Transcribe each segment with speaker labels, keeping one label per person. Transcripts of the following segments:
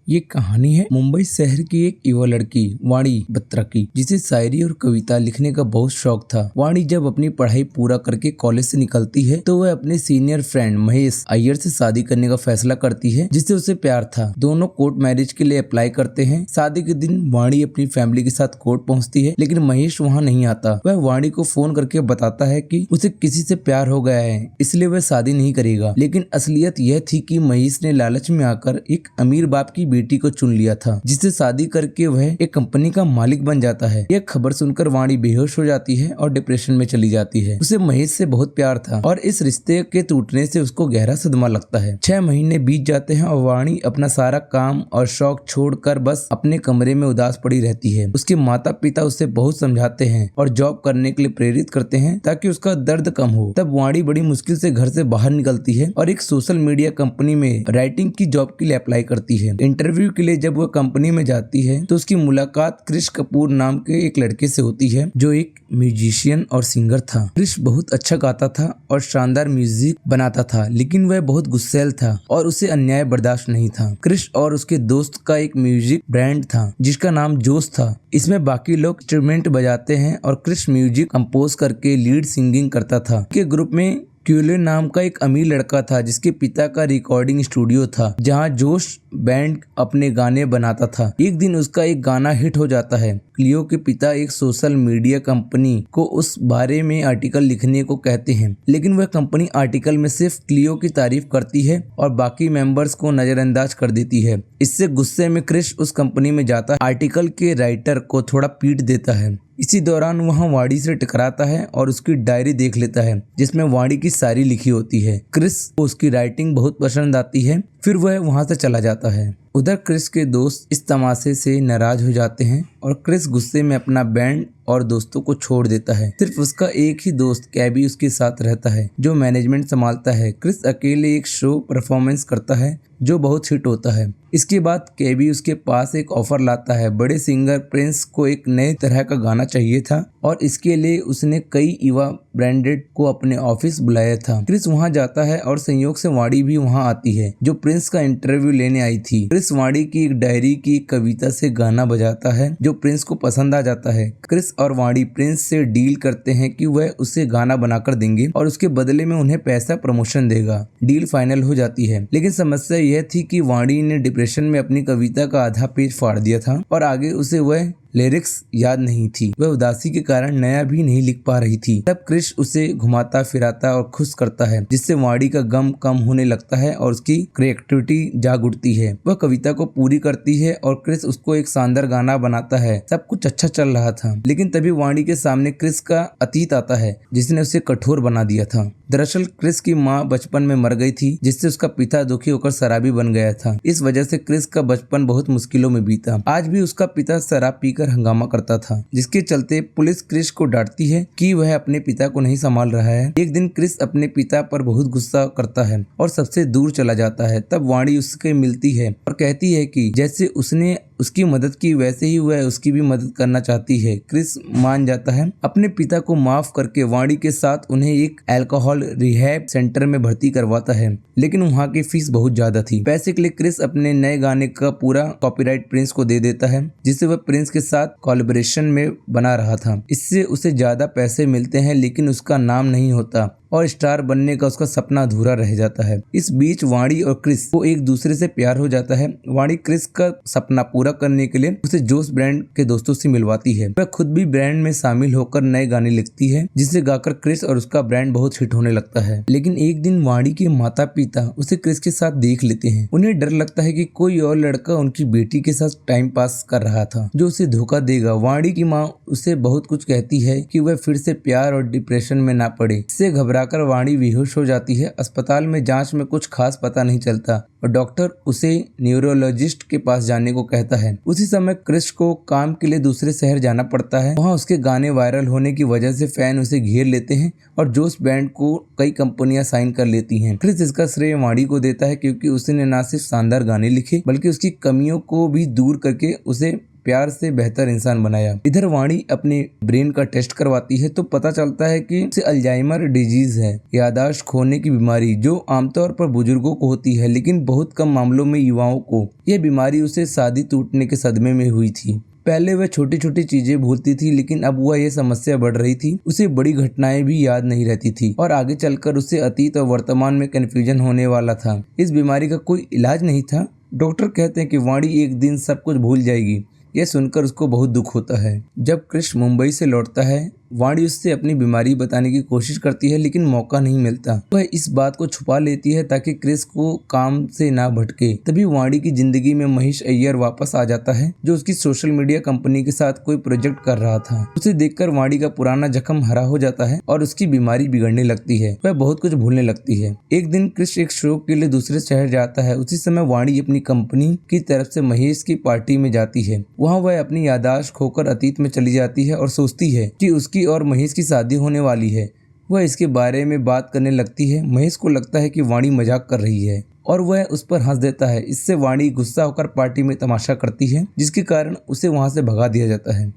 Speaker 1: ये कहानी है मुंबई शहर की एक युवा लड़की वाणी बत्रा की, जिसे शायरी और कविता लिखने का बहुत शौक था। वाणी जब अपनी पढ़ाई पूरा करके कॉलेज से निकलती है तो वह अपने सीनियर फ्रेंड महेश अय्यर से शादी करने का फैसला करती है, जिससे उसे प्यार था। दोनों कोर्ट मैरिज के लिए अप्लाई करते हैं। शादी के दिन वाणी अपनी फैमिली के साथ कोर्ट पहुँचती है, लेकिन महेश वहाँ नहीं आता। वह वाणी को फोन करके बताता है कि उसे किसी से प्यार हो गया है, इसलिए वह शादी नहीं करेगा। लेकिन असलियत यह थी कि महेश ने लालच में आकर एक अमीर बाप की बेटी को चुन लिया था, जिससे शादी करके वह एक कंपनी का मालिक बन जाता है। यह खबर सुनकर वाणी बेहोश हो जाती है और डिप्रेशन में चली जाती है। उसे महेश से बहुत प्यार था और इस रिश्ते के टूटने से उसको गहरा सदमा लगता है। 6 महीने बीत जाते हैं और वाणी अपना सारा काम और शौक छोड़कर बस अपने कमरे में उदास पड़ी रहती है। उसके माता पिता उसे बहुत समझाते हैं और जॉब करने के लिए प्रेरित करते हैं ताकि उसका दर्द कम हो। तब वाणी बड़ी मुश्किल से घर से बाहर निकलती है और एक सोशल मीडिया कंपनी में राइटिंग की जॉब के लिए अप्लाई करती है। इंटरव्यू के लिए जब वह कंपनी में जाती है तो उसकी मुलाकात क्रिश कपूर नाम के एक लड़के से होती है, जो एक म्यूजिशियन और सिंगर था। क्रिश बहुत अच्छा गाता था और शानदार म्यूजिक बनाता था, लेकिन वह बहुत गुस्सैल था और उसे अन्याय बर्दाश्त नहीं था। क्रिश और उसके दोस्त का एक म्यूजिक बैंड था जिसका नाम जोश था। इसमें बाकी लोग इंस्ट्रूमेंट बजाते हैं और क्रिश म्यूजिक कंपोज करके लीड सिंगिंग करता था। के ग्रुप में क्यूले नाम का एक अमीर लड़का था जिसके पिता का रिकॉर्डिंग स्टूडियो था, जहां जोश बैंड अपने गाने बनाता था। एक दिन उसका एक गाना हिट हो जाता है। क्लियो के पिता एक सोशल मीडिया कंपनी को उस बारे में आर्टिकल लिखने को कहते हैं, लेकिन वह कंपनी आर्टिकल में सिर्फ क्लियो की तारीफ करती है और बाकी मेंबर्स को नजरअंदाज कर देती है। इससे गुस्से में क्रिश उस कंपनी में जाता है, आर्टिकल के राइटर को थोड़ा पीट देता है। इसी दौरान वहाँ वाणी से टकराता है और उसकी डायरी देख लेता है जिसमें वाणी की शायरी लिखी होती है। क्रिस को उसकी राइटिंग बहुत पसंद आती है, फिर वह वहाँ से चला जाता है। उधर क्रिस के दोस्त इस तमाशे से नाराज हो जाते हैं और क्रिस गुस्से में अपना बैंड और दोस्तों को छोड़ देता है। सिर्फ उसका एक ही दोस्त कैबी उसके साथ रहता है, जो मैनेजमेंट संभालता है। क्रिस अकेले एक शो परफॉर्मेंस करता है जो बहुत हिट होता है। इसके बाद कैबी उसके पास एक ऑफर लाता है। बड़े सिंगर प्रिंस को एक नए तरह का गाना चाहिए था और इसके लिए उसने कई युवा ब्रांडेड को अपने ऑफिस बुलाया था। क्रिस वहां जाता है और संयोग से वाणी भी वहां आती है, जो प्रिंस का इंटरव्यू लेने आई थी। क्रिस वाणी की एक डायरी की कविता से गाना बजाता है जो प्रिंस को पसंद आ जाता है। क्रिस और वाणी प्रिंस से डील करते हैं कि वह उसे गाना बनाकर देंगे और उसके बदले में उन्हें पैसा प्रमोशन देगा। डील फाइनल हो जाती है, लेकिन समस्या यह थी कि वाणी ने डिप्रेशन में अपनी कविता का आधा पेज फाड़ दिया था और आगे उसे वह लिरिक्स याद नहीं थी। वह उदासी के कारण नया भी नहीं लिख पा रही थी। तब क्रिश उसे घुमाता फिराता और खुश करता है, जिससे वाणी का गम कम होने लगता है और उसकी क्रिएटिविटी जाग उठती है। वह कविता को पूरी करती है और क्रिश उसको एक शानदार गाना बनाता है। सब कुछ अच्छा चल रहा था, लेकिन तभी वाणी के सामने क्रिश का अतीत आता है जिसने उसे कठोर बना दिया था। दरअसल क्रिश की माँ बचपन में मर गई थी, जिससे उसका पिता दुखी होकर शराबी बन गया था। इस वजह से क्रिश का बचपन बहुत मुश्किलों में बीता। आज भी उसका पिता शराब पीकर हंगामा करता था, जिसके चलते पुलिस क्रिश को डांटती है कि वह अपने पिता को नहीं संभाल रहा है। एक दिन क्रिश अपने पिता पर बहुत गुस्सा करता है और सबसे दूर चला जाता है। तब वाणी उसके मिलती है और कहती है कि जैसे उसने उसकी मदद की वैसे ही वह उसकी भी मदद करना चाहती है। क्रिस मान जाता है। अपने पिता को माफ करके वाणी के साथ उन्हें एक अल्कोहल रिहैब सेंटर में भर्ती करवाता है, लेकिन वहाँ की फीस बहुत ज्यादा थी। पैसे के लिए क्रिस अपने नए गाने का पूरा कॉपीराइट प्रिंस को दे देता है, जिसे वह प्रिंस के साथ कोलैबोरेशन में बना रहा था। इससे उसे ज्यादा पैसे मिलते हैं, लेकिन उसका नाम नहीं होता और स्टार बनने का उसका सपना अधूरा रह जाता है। इस बीच वाणी और क्रिस को एक दूसरे से प्यार हो जाता है। वाणी क्रिस का सपना पूरा करने के लिए उसे जोश ब्रांड के दोस्तों से मिलवाती है। वह खुद भी ब्रांड में शामिल होकर नए गाने लिखती है, जिसे गाकर क्रिस और उसका ब्रांड बहुत हिट होने लगता है। लेकिन एक दिन वाणी के माता पिता उसे क्रिस के साथ देख लेते हैं। उन्हें डर लगता है कि कोई और लड़का उनकी बेटी के साथ टाइम पास कर रहा था, जो उसे धोखा देगा। वाणी की माँ उसे बहुत कुछ कहती है कि वह फिर से प्यार और डिप्रेशन में ना पड़े। इससे घबराकर वाणी बेहोश हो जाती है। अस्पताल में जांच में कुछ खास पता नहीं चलता और डॉक्टर उसे न्यूरोलॉजिस्ट के पास जाने को कहता है। उसी समय क्रिश को काम के लिए दूसरे शहर जाना पड़ता है। वहाँ उसके गाने वायरल होने की वजह से फैन उसे घेर लेते हैं और जोश बैंड को कई कंपनियां साइन कर लेती हैं। क्रिश इसका श्रेय वाणी को देता है, क्योंकि उसने न सिर्फ शानदार गाने लिखे बल्कि उसकी कमियों को भी दूर करके उसे प्यार से बेहतर इंसान बनाया। इधर वाणी अपने ब्रेन का टेस्ट करवाती है तो पता चलता है कि उसे अल्जाइमर डिजीज है, याददाश्त खोने की बीमारी, जो आमतौर पर बुजुर्गों को होती है लेकिन बहुत कम मामलों में युवाओं को। यह बीमारी उसे शादी टूटने के सदमे में हुई थी। पहले वह छोटी छोटी चीजें भूलती थी लेकिन अब वह यह समस्या बढ़ रही थी। उसे बड़ी घटनाएं भी याद नहीं रहती थी और आगे चलकर उसे अतीत और वर्तमान में कन्फ्यूजन होने वाला था। इस बीमारी का कोई इलाज नहीं था। डॉक्टर कहते हैं कि वाणी एक दिन सब कुछ भूल जाएगी। यह सुनकर उसको बहुत दुख होता है। जब कृष मुंबई से लौटता है, वाणी उससे अपनी बीमारी बताने की कोशिश करती है लेकिन मौका नहीं मिलता। वह इस बात को छुपा लेती है ताकि क्रिस को काम से ना भटके। तभी वाणी की जिंदगी में महेश अय्यर वापस आ जाता है, जो उसकी सोशल मीडिया कंपनी के साथ कोई प्रोजेक्ट कर रहा था। उसे देखकर वाणी का पुराना जख्म हरा हो जाता है और उसकी बीमारी बिगड़ने लगती है। वह बहुत कुछ भूलने लगती है। एक दिन क्रिस एक शो के लिए दूसरे शहर जाता है। उसी समय वाणी अपनी कंपनी की तरफ से महेश की पार्टी में जाती है। वहाँ वह अपनी याददाश्त खोकर अतीत में चली जाती है और सोचती है कि उसकी और महेश की शादी होने वाली है। वह इसके बारे में बात करने लगती है। महेश को लगता है कि वाणी मजाक कर रही है और वह उस पर हंस देता है। इससे वाणी गुस्सा होकर पार्टी में तमाशा करती है, जिसके कारण उसे वहां से भगा दिया जाता है।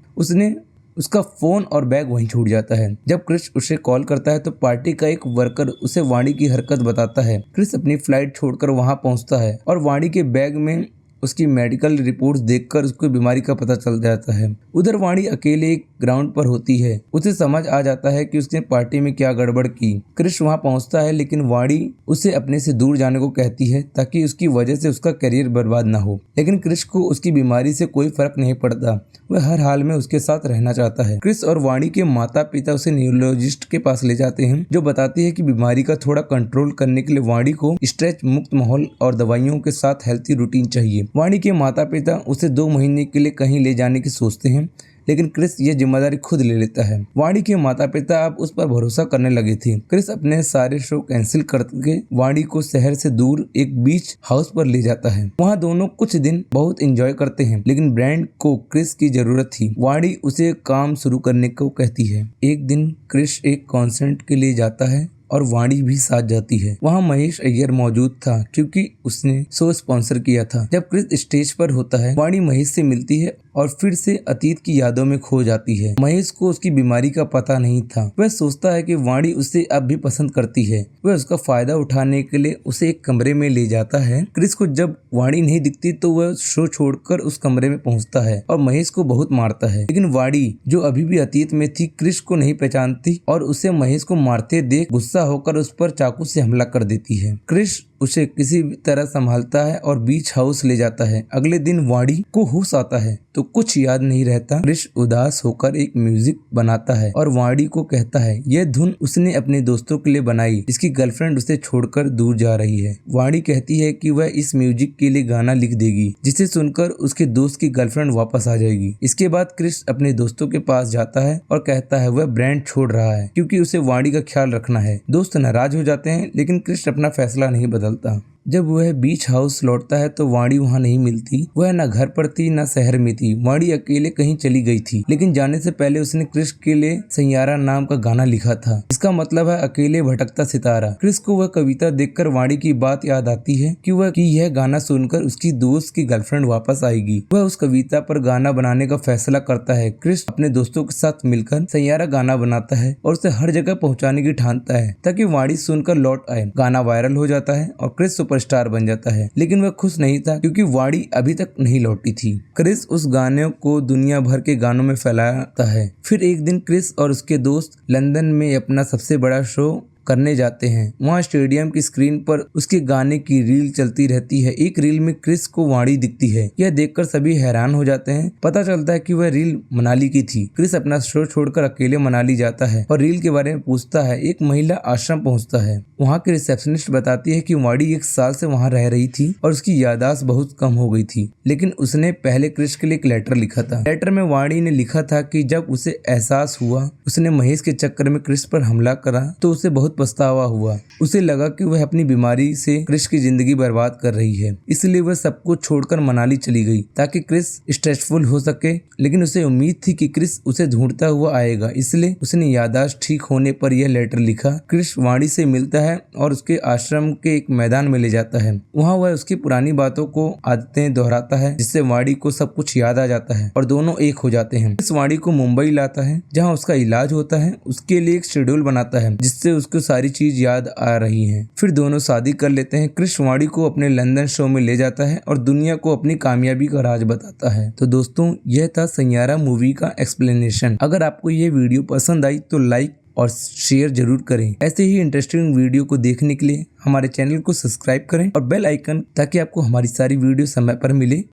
Speaker 1: उसका फोन और बैग वहीं छूट जाता है। जब क्रिस उसे कॉल करता है तो पार्टी का एक वर्कर उसे वाणी की हरकत बताता है। क्रिस अपनी फ्लाइट छोड़कर वहां पहुंचता है और वाणी के बैग में उसकी मेडिकल रिपोर्ट्स देखकर उसको बीमारी का पता चल जाता है। उधर वाणी अकेले एक ग्राउंड पर होती है। उसे समझ आ जाता है कि उसने पार्टी में क्या गड़बड़ की। क्रिश वहां पहुंचता है लेकिन वाणी उसे अपने से दूर जाने को कहती है ताकि उसकी वजह से उसका करियर बर्बाद ना हो। लेकिन क्रिश को उसकी बीमारी से कोई फर्क नहीं पड़ता। वह हर हाल में उसके साथ रहना चाहता है। क्रिस और वाणी के माता पिता उसे न्यूरोलॉजिस्ट के पास ले जाते हैं, जो बताती है कि बीमारी का थोड़ा कंट्रोल करने के लिए वाणी को स्ट्रेस मुक्त माहौल और दवाइयों के साथ हेल्थी रूटीन चाहिए। वाणी के माता पिता उसे 2 महीने के लिए कहीं ले जाने की सोचते हैं, लेकिन क्रिस ये जिम्मेदारी खुद ले लेता है। वाणी के माता पिता अब उस पर भरोसा करने लगे थे। क्रिस अपने सारे शो कैंसिल करके वाणी को शहर से दूर एक बीच हाउस पर ले जाता है। वहाँ दोनों कुछ दिन बहुत एंजॉय करते हैं, लेकिन ब्रांड को क्रिस की जरूरत थी। वाणी उसे काम शुरू करने को कहती है। एक दिन क्रिस एक कॉन्सर्ट के लिए जाता है और वाणी भी साथ जाती है। वहाँ महेश अय्यर मौजूद था क्योंकि उसने शो स्पॉन्सर किया था। जब क्रिस स्टेज पर होता है, वाणी महेश से मिलती है और फिर से अतीत की यादों में खो जाती है। महेश को उसकी बीमारी का पता नहीं था। वह सोचता है कि वाणी उसे अब भी पसंद करती है। वह उसका फायदा उठाने के लिए उसे एक कमरे में ले जाता है। क्रिस को जब वाणी नहीं दिखती तो वह शो छोड़कर उस कमरे में पहुंचता है और महेश को बहुत मारता है। लेकिन वाणी, जो अभी भी अतीत में थी, क्रिस को नहीं पहचानती और उसे महेश को मारते देख गुस्सा होकर उस पर चाकू से हमला कर देती है। क्रिस उसे किसी तरह संभालता है और बीच हाउस ले जाता है। अगले दिन वाणी को होश आता है तो कुछ याद नहीं रहता। क्रिस उदास होकर एक म्यूजिक बनाता है और वाणी को कहता है यह धुन उसने अपने दोस्तों के लिए बनाई, इसकी गर्लफ्रेंड उसे छोड़कर दूर जा रही है। वाणी कहती है कि वह इस म्यूजिक के लिए गाना लिख देगी, जिसे सुनकर उसके दोस्त की गर्लफ्रेंड वापस आ जाएगी। इसके बाद क्रिस अपने दोस्तों के पास जाता है और कहता है वह ब्रांड छोड़ रहा है क्योंकि उसे वाणी का ख्याल रखना है। दोस्त नाराज हो जाते हैं लेकिन क्रिस अपना फैसला नहीं बदलता। जब वह बीच हाउस लौटता है तो वाणी वहाँ नहीं मिलती। वह न घर पर थी न शहर में थी। वाणी अकेले कहीं चली गई थी, लेकिन जाने से पहले उसने क्रिस के लिए सैयारा नाम का गाना लिखा था। इसका मतलब है अकेले भटकता सितारा। क्रिस को वह कविता देखकर वाणी की बात याद आती है कि यह गाना सुनकर उसकी दोस्त की गर्लफ्रेंड वापस आएगी। वह उस कविता पर गाना बनाने का फैसला करता है। क्रिस अपने दोस्तों के साथ मिलकर सैयारा गाना बनाता है और उसे हर जगह पहुँचाने की ठानता है ताकि वाणी सुनकर लौट आए। गाना वायरल हो जाता है और क्रिस सुपरस्टार बन जाता है, लेकिन वह खुश नहीं था क्योंकि वाणी अभी तक नहीं लौटी थी। क्रिस उस गाने को दुनिया भर के गानों में फैलाता है। फिर एक दिन क्रिस और उसके दोस्त लंदन में अपना सबसे बड़ा शो करने जाते हैं। वहाँ स्टेडियम की स्क्रीन पर उसके गाने की रील चलती रहती है। एक रील में क्रिस को वाणी दिखती है। यह देखकर सभी हैरान हो जाते हैं। पता चलता है कि वह रील मनाली की थी। क्रिस अपना शो छोड़कर अकेले मनाली जाता है और रील के बारे में पूछता है। एक महिला आश्रम पहुँचता है। वहाँ की रिसेप्शनिस्ट बताती है कि वाणी 1 साल से वहाँ रह रही थी और उसकी याददाश्त बहुत कम हो गई थी, लेकिन उसने पहले क्रिस के लिए एक लेटर लिखा था। लेटर में वाणी ने लिखा था कि जब उसे एहसास हुआ उसने महेश के चक्कर में क्रिस पर हमला करा तो उसे बहुत पछतावा हुआ। उसे लगा कि वह अपनी बीमारी से क्रिस की जिंदगी बर्बाद कर रही है, इसलिए वह सब कुछ छोड़कर मनाली चली गई ताकि क्रिस स्ट्रेसफुल हो सके। लेकिन उसे उम्मीद थी कि क्रिस उसे ढूंढता हुआ आएगा, इसलिए उसने याददाश्त ठीक होने पर यह लेटर लिखा। क्रिस वाणी से मिलता है और उसके आश्रम के एक मैदान में ले जाता है। वहाँ वह उसकी पुरानी बातों को आदतें दोहराता है, जिससे वाणी को सब कुछ याद आ जाता है और दोनों एक हो जाते हैं। क्रिस वाणी को मुंबई लाता है जहाँ उसका इलाज होता है। उसके लिए एक शेड्यूल बनाता है जिससे उसको सारी चीज याद आ रही है। फिर दोनों शादी कर लेते हैं। क्रिस वाणी को अपने लंदन शो में ले जाता है और दुनिया को अपनी कामयाबी का राज बताता है। तो दोस्तों, यह था सैयारा मूवी का एक्सप्लेनेशन। अगर आपको ये वीडियो पसंद आई तो लाइक और शेयर जरूर करें। ऐसे ही इंटरेस्टिंग वीडियो को देखने के लिए हमारे चैनल को सब्सक्राइब करें और बेल आइकन, ताकि आपको हमारी सारी वीडियो समय पर मिले।